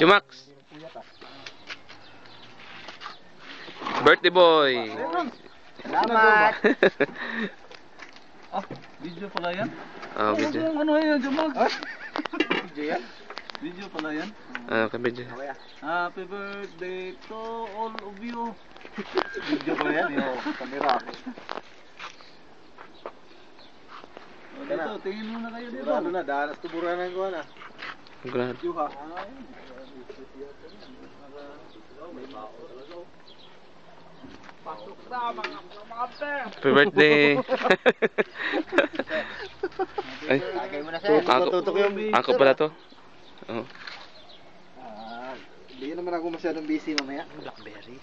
Jumax. Birthday boy. Salamat. Video pala yan? Video. Ano yan, Jumax? Video yan? Video pala yan? Video. Happy birthday to all of you. Video ba yan? Yung kamera. Dito, tingin muna kayo dito. Sigurado na, danas tuburan ng kuha na. Grabe. Yuha. Pasok na mga Happy birthday. Ay, Tutok yung ako pala to. Oh. Hindi naman ako masyadong busy mamaya. Blackberry.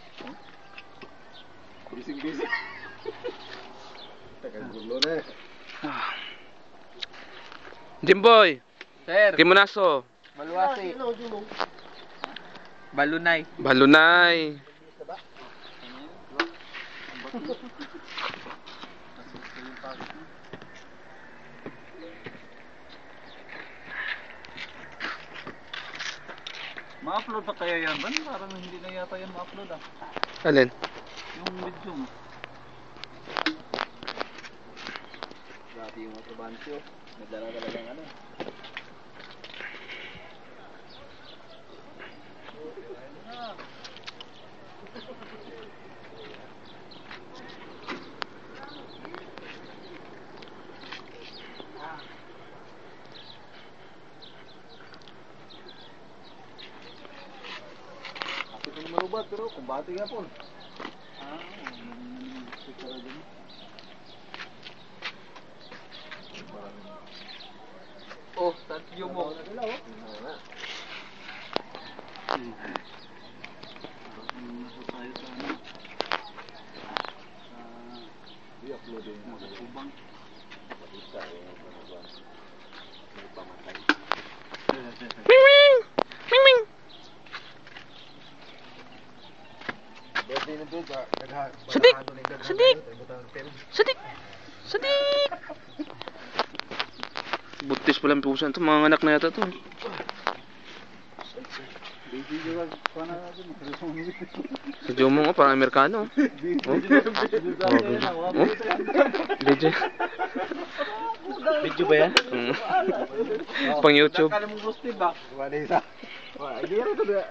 Busy. Tagal gulo na eh. Jimboy. Sir. Kimonaso. Maluwasi. Balunay. Balunay. Ma-upload pa kaya yan, Ban? Parang hindi na yata yan ma-upload Alin? Yung video mo. Grabe yung mga trabansyo. Nagdala talagang ano. Ito naman marubat pero kumbati nga po. Oh, thank you mo. I-upload yung mga Subang. Ming ming. Ming ming. birthday na doon. Sadik. Sadik. Sadik. Sadik. Butis pala ang pusa ito. Mga anak na yata ito. Busy juga. Paano natin? Si Jomo nga parang Amerikano. Oh. Video. Video ba yan? Pang YouTube. Kala mong gusto ba? Wala isa. Hindi rin ito ba?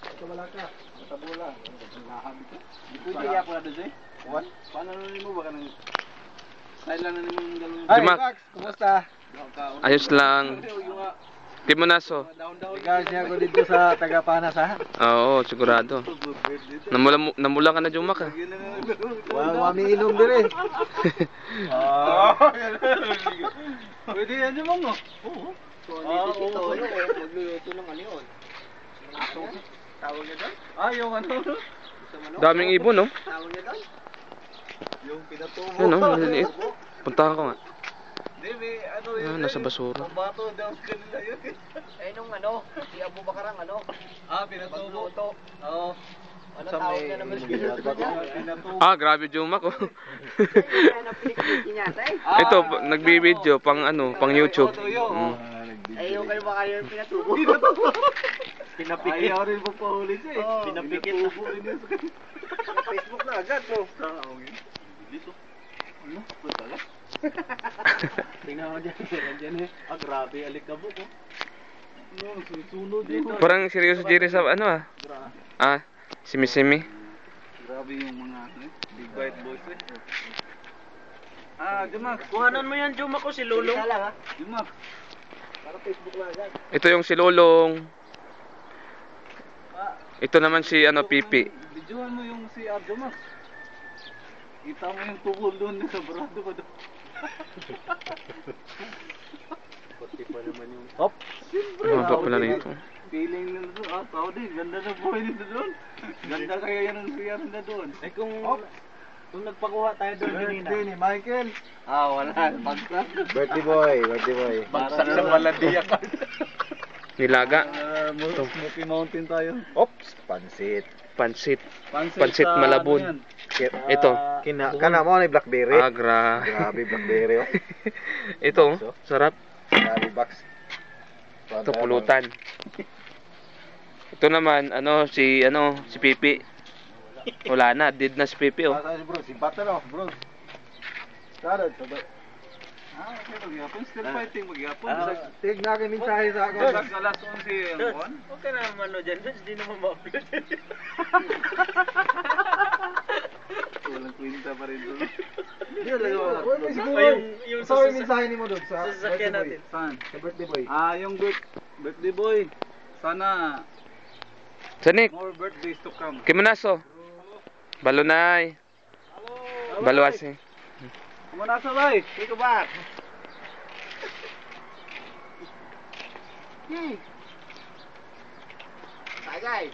Ito wala ka. Tabula. Pwede kaya pala doon, What? Paano nanin mo? Baka nang... Style lang nanin mo yung galong... Hi Jumac. Max, kumusta? Ayos lang. Kimonaso. Regards niya ako dito sa Tagapanas ha? Oo, sigurado. Namula ka na Jumac ha. Wami ilong dire. Pwede yan naman mo. Oo. Magluluto ng ano yun? Tawag niya doon? Yung ano? Daming ibon no? Tawag niya doon? Yung pinatungo. Ano, maliliit. Puntahan ko nga. Hindi, may ano yun. Nasa basura. Bato daw kanila yun. Nung ano, si Abu Bakar ang ano? Pinatubo. Oo. Ano tawag niya naman sa pinuto niya? Pinatubo. Grabe Jumac oh. Yan ang pinikiti niya, tay. Ito, nagbibideo pang ano, pang YouTube. Ayaw kayo baka yung pinatubo. Pinapikit. Ayaw rin po pahuli siya eh. Pinapikit. Facebook na agad, no? Dito. Ano? Putala. Tingnan mo dyan eh. Grabe, alikabok oh. Ano, susunod dito. Parang seryoso Jerry sa ano simi-simi. Grabe yung mga big white boys eh. Jumac. Kuhanan mo yan, Juma ko si Lolo. Jumac. Para Facebook na agad. Ito yung si Lolong. Ito naman si Pipi. Videohan mo yung si Jumac. Kita mo yung tukol doon sa barado pa doon. Pati pa naman yung... Hop. Mahaba pala rito. Feeling nila doon. Tao din. Ganda na buhay nila doon. Ganda kaya yan ang siya nila doon. Kung nagpakuha tayo doon kanina. Birthday ni Michael. Wala. Bagsak. Birthday boy. Bagsak sa Baladiya ka. Nilaga. Smoky Mountain tayo. Oops, pansit. Pansit. Pansit sa Malabon. ano yan? Ito. Kana mo ni blackberry. Grabe Blackberry oh. Ito, sarap. Grabe box. Ito pulutan. Ito naman, si Pipi. Wala na, dead na si Pipi, oh. Si bro, si Bata no, bro. Tara, sabay. Okay, maghihapon. Still fighting, maghihapon. Tig na kayo mensahe sa ako. Sa alas 11 ang buwan. Okay na naman no dyan, hindi naman ma-upload. Walang kwenta pa rin doon. Hindi talaga wala. Siguro, yung sa yung mensahe ni mo doon sa sasakyan natin. Saan? Sa birthday boy. Yung birthday boy. Sana Sanik, more birthdays to come. Kimunaso. Balunay. Baluasi. Kumana sa bay. Ito ba? Sagay.